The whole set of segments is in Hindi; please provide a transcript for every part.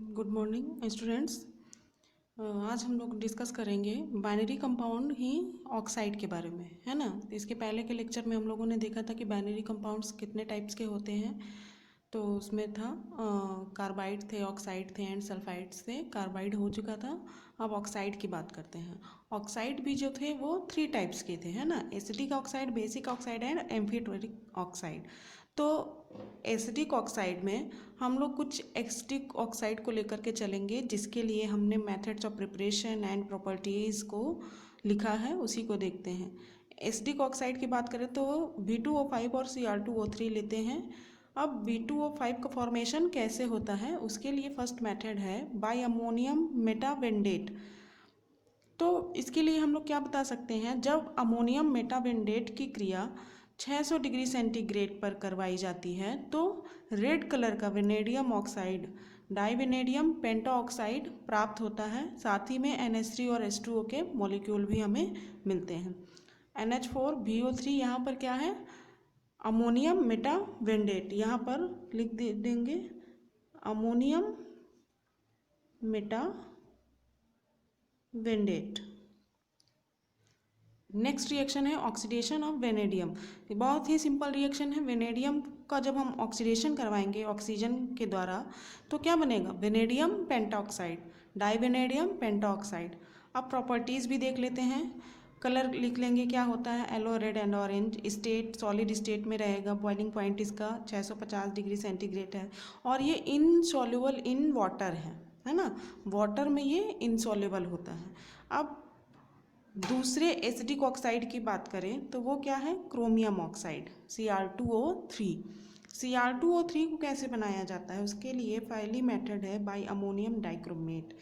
Good morning students. आज हम लोग डिस्कस करेंगे बाइनरी कंपाउंड ही ऑक्साइड के बारे में, है ना। तो इसके पहले के लेक्चर में हम लोगों ने देखा था कि बाइनरी कंपाउंड्स कितने टाइप्स के होते हैं। तो उसमें था कार्बाइड थे, ऑक्साइड थे एंड सल्फाइड्स थे। कार्बाइड हो चुका था, अब ऑक्साइड की बात करते हैं। ऑक्साइड भी जो थे वो 3 टाइप्स के थे, है ना। Acidic oxide, basic oxide and amphoteric oxide. तो एसिडिक ऑक्साइड में हम लोग कुछ एसिडिक ऑक्साइड को लेकर के चलेंगे, जिसके लिए हमने methods of preparation and properties को लिखा है, उसी को देखते हैं। एसिडिक ऑक्साइड की बात करें तो V2O5 और Cr2O3 लेते हैं। अब V2O5 का फॉर्मेशन कैसे होता है, उसके लिए फर्स्ट मेथड है बाई अमोनियम मेटावेंडेट। तो इसके लिए हम लोग क्या बता सकते हैं, जब अमोनियम मेटावेंडेट की क्रिया 600 डिग्री सेंटीग्रेड पर करवाई जाती है तो रेड कलर का वेनेडियम ऑक्साइड डाइवेनेडियम पेंटाऑक्साइड प्राप्त होता है। साथ ही में NH3 और H2O के मॉलिक्यूल भी हमें मिलते हैं। NH4VO3 यहाँ पर क्या है, अमोनियम मेटावेंडेट, यहाँ पर लिख देंगे अमोनियम मेटावेंडेट। नेक्स्ट रिएक्शन है ऑक्सीडेशन ऑफ वेनेडियम। बहुत ही सिंपल रिएक्शन है। वेनेडियम का जब हम ऑक्सीडेशन करवाएंगे ऑक्सीजन के द्वारा तो क्या बनेगा, वेनेडियम पेंटाऑक्साइड, डाइवेनेडियम पेंटाऑक्साइड। अब प्रॉपर्टीज़ भी देख लेते हैं। कलर लिख लेंगे, क्या होता है, yellow, red and orange. State solid state में रहेगा। बॉइलिंग पॉइंट इसका 650 डिग्री सेंटीग्रेड है और ये इनसॉल्युबल इन वाटर है ना। वाटर में ये इनसॉल्युबल होता है। अब दूसरे एसिडिक ऑक्साइड की बात करें तो वो क्या है, क्रोमियम ऑक्साइड, Cr2O3। Cr2O3 को कैसे बनाया जाता है, उसके लिए पहली मेथड है by ammonium dichromate.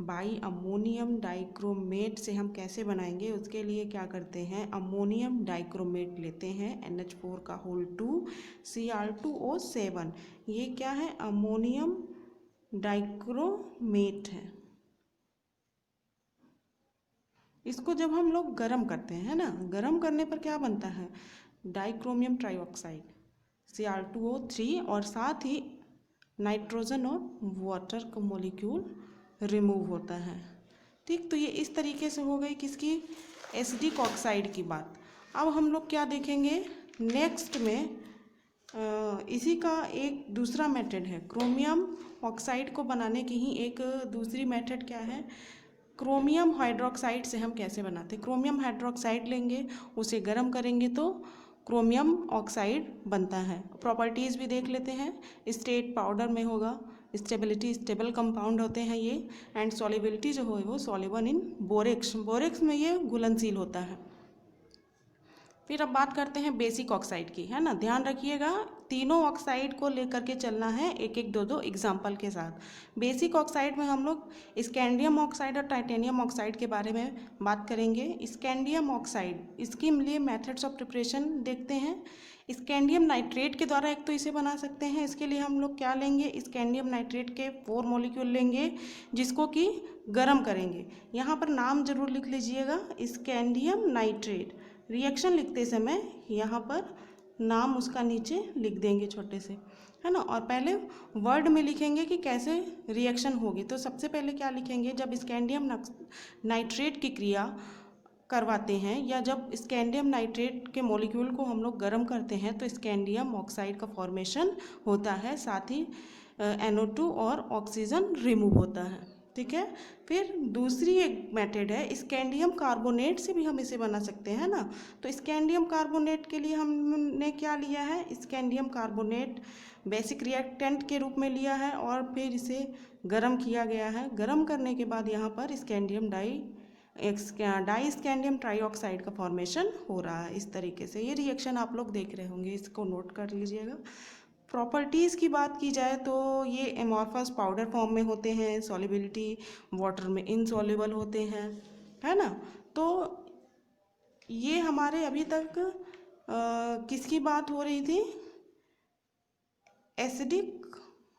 By ammonium dichromate से हम कैसे बनाएंगे, उसके लिए क्या करते हैं, अमोनियम डाइक्रोमेट लेते हैं, NH4 का होल 2 Cr2O7। ये क्या है, अमोनियम डाइक्रोमेट है। इसको जब हम लोग गर्म करते हैं ना, गर्म करने पर क्या बनता है, डाइक्रोमियम ट्राइऑक्साइड Cr2O3 और साथ ही नाइट्रोजन और वाटर का मॉलिक्यूल रिमूव होता है। ठीक, तो ये इस तरीके से हो गई किसकी, एसिडिक ऑक्साइड की बात। अब हम लोग क्या देखेंगे नेक्स्ट में, इसी का एक दूसरा मेथड है, क्रोमियम ऑक्साइड को बनाने की ही एक दूसरी मेथड क्या है, क्रोमियम हाइड्रोक्साइड से हम कैसे बनाते हैं। क्रोमियम हाइड्रोक्साइड लेंगे, उसे गर्म करेंगे तो क्रोमियम ऑक्साइड बनता है। प्रॉपर्टीज़ भी देख लेते हैं। स्टेट पाउडर में होगा, स्टेबिलिटी स्टेबल कंपाउंड होते हैं ये, एंड सॉलिबिलिटी जो है वो सॉल्युबल इन बोरेक्स, बोरेक्स में ये घुलनशील होता है। फिर अब बात करते हैं बेसिक ऑक्साइड की, है ना। ध्यान रखिएगा, तीनों ऑक्साइड को लेकर के चलना है, एक एक दो दो एग्जाम्पल के साथ। बेसिक ऑक्साइड में हम लोग स्कैंडियम ऑक्साइड और टाइटेनियम ऑक्साइड के बारे में बात करेंगे। स्कैंडियम ऑक्साइड, इसके लिए मेथड्स ऑफ प्रिपरेशन देखते हैं। स्कैंडियम नाइट्रेट के द्वारा एक तो इसे बना सकते हैं। इसके लिए हम लोग क्या लेंगे, स्कैंडियम नाइट्रेट के 4 मॉलिक्यूल लेंगे, जिसको कि गर्म करेंगे। यहाँ पर नाम जरूर लिख लीजिएगा, स्कैंडियम नाइट्रेट। रिएक्शन लिखते समय यहाँ पर नाम उसका नीचे लिख देंगे छोटे से, है ना। और पहले वर्ड में लिखेंगे कि कैसे रिएक्शन होगी। तो सबसे पहले क्या लिखेंगे, जब स्कैंडियम नाइट्रेट की क्रिया करवाते हैं या जब स्कैंडियम नाइट्रेट के मॉलिक्यूल को हम लोग गर्म करते हैं तो स्कैंडियम ऑक्साइड का फॉर्मेशन होता है, साथ ही NO2 और ऑक्सीजन रिमूव होता है। ठीक है। फिर दूसरी एक मेथड है, स्कैंडियम कार्बोनेट से भी हम इसे बना सकते हैं ना। तो स्कैंडियम कार्बोनेट के लिए हमने क्या लिया है, स्कैंडियम कार्बोनेट बेसिक रिएक्टेंट के रूप में लिया है और फिर इसे गर्म किया गया है। गर्म करने के बाद यहाँ पर स्कैंडियम डाई स्कैंडियम ट्राइऑक्साइड का फॉर्मेशन हो रहा है। इस तरीके से ये रिएक्शन आप लोग देख रहे होंगे, इसको नोट कर लीजिएगा। प्रॉपर्टीज़ की बात की जाए तो ये एमॉर्फस पाउडर फॉर्म में होते हैं, सॉलिबिलिटी वाटर में इनसॉल्युबल होते हैं, है ना। तो ये हमारे अभी तक किसकी बात हो रही थी, एसिडिक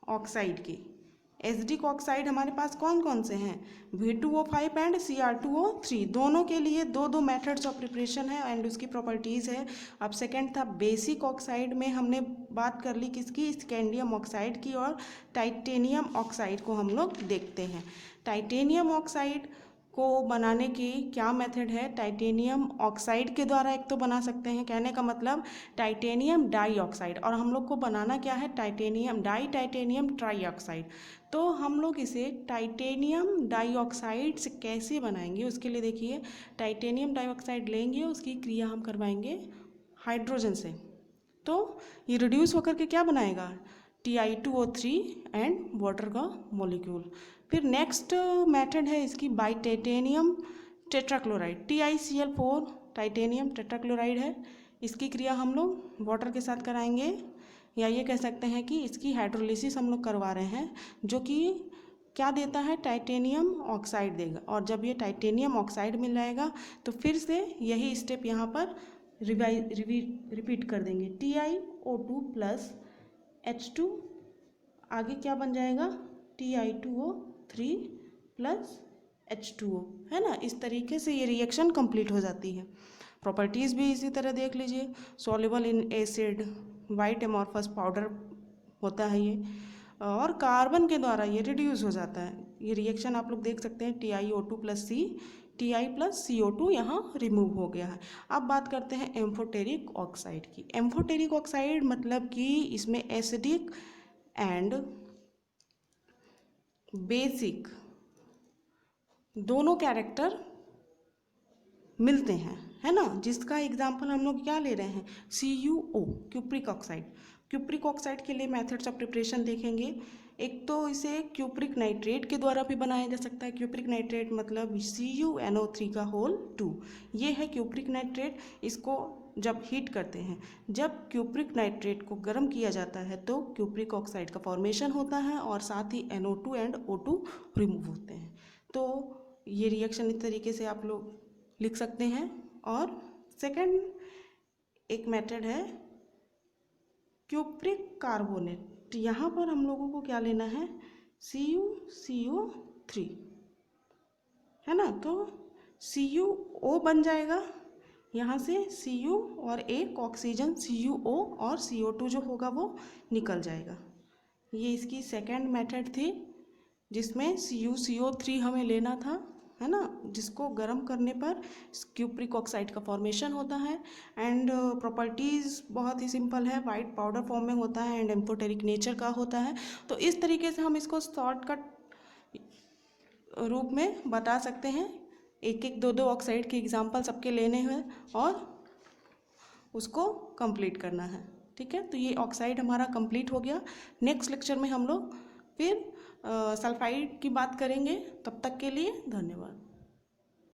ऑक्साइड की। एसिडिक ऑक्साइड हमारे पास कौन कौन से हैं, V2O5 एंड Cr2O3, दोनों के लिए दो दो मेथड्स ऑफ प्रिपरेशन है एंड उसकी प्रॉपर्टीज़ है। अब सेकंड था बेसिक ऑक्साइड में हमने बात कर ली किसकी, स्कैंडियम ऑक्साइड की, और टाइटेनियम ऑक्साइड को हम लोग देखते हैं। टाइटेनियम ऑक्साइड को बनाने की क्या मेथड है, टाइटेनियम ऑक्साइड के द्वारा एक तो बना सकते हैं, कहने का मतलब टाइटेनियम डाइऑक्साइड, और हम लोग को बनाना क्या है, टाइटेनियम टाइटेनियम ट्राइऑक्साइड। तो हम लोग इसे टाइटेनियम डाइऑक्साइड से कैसे बनाएंगे, उसके लिए देखिए टाइटेनियम डाइऑक्साइड लेंगे, उसकी क्रिया हम करवाएंगे हाइड्रोजन से, तो ये रिड्यूस होकर के क्या बनाएगा, Ti2O3 एंड वाटर का मॉलिक्यूल। फिर नेक्स्ट मेथड है इसकी by titanium tetrachloride, TiCl4 titanium tetrachloride है, इसकी क्रिया हम लोग वाटर के साथ कराएंगे, या ये कह सकते हैं कि इसकी हाइड्रोलिसिस हम लोग करवा रहे हैं, जो कि क्या देता है, टाइटेनियम ऑक्साइड देगा। और जब ये टाइटेनियम ऑक्साइड मिल जाएगा तो फिर से यही स्टेप यहाँ पर रिपीट कर देंगे, TiO2 प्लस H2, आगे क्या बन जाएगा, Ti2O3 प्लस H2O, है ना। इस तरीके से ये रिएक्शन कंप्लीट हो जाती है। प्रॉपर्टीज़ भी इसी तरह देख लीजिए, soluble in acid, white amorphous powder होता है ये, और कार्बन के द्वारा ये रिड्यूस हो जाता है। ये रिएक्शन आप लोग देख सकते हैं, TiO2 plus C, Ti plus CO2 यहाँ रिमूव हो गया है। अब बात करते हैं एम्फोटेरिक ऑक्साइड की। एम्फोटेरिक ऑक्साइड मतलब कि इसमें एसिडिक एंड बेसिक दोनों कैरेक्टर मिलते हैं, है ना, जिसका एग्जाम्पल हम लोग क्या ले रहे हैं, CuO cupric oxide. Cupric oxide के लिए मेथड्स ऑफ प्रिपरेशन देखेंगे। एक तो इसे क्यूप्रिक नाइट्रेट के द्वारा भी बनाया जा सकता है। क्यूप्रिक नाइट्रेट मतलब CuNO3 का होल 2, ये है क्यूप्रिक नाइट्रेट। इसको जब हीट करते हैं, जब क्यूप्रिक नाइट्रेट को गर्म किया जाता है तो क्यूप्रिक ऑक्साइड का फॉर्मेशन होता है और साथ ही NO2 एंड O2 रिमूव होते हैं। तो ये रिएक्शन इस तरीके से आप लोग लिख सकते हैं। और सेकंड एक मेथड है क्यूप्रिक कार्बोनेट। यहाँ पर हम लोगों को क्या लेना है, CuCO3, है ना, तो CuO बन जाएगा यहाँ से, Cu और एक ऑक्सीजन CuO और CO2 जो होगा वो निकल जाएगा। ये इसकी सेकंड मेथड थी जिसमें CuCO3 हमें लेना था, है ना, जिसको गर्म करने पर क्यूप्रिक ऑक्साइड का फॉर्मेशन होता है एंड प्रॉपर्टीज़ बहुत ही सिंपल है, वाइट पाउडर फॉर्म में होता है एंड एम्फोटेरिक नेचर का होता है। तो इस तरीके से हम इसको शॉर्टकट रूप में बता सकते हैं। एक एक दो दो ऑक्साइड के एग्जाम्पल सबके लेने हैं और उसको कंप्लीट करना है, ठीक है। तो ये ऑक्साइड हमारा कंप्लीट हो गया। नेक्स्ट लेक्चर में हम लोग फिर सल्फाइड की बात करेंगे। तब तक के लिए धन्यवाद।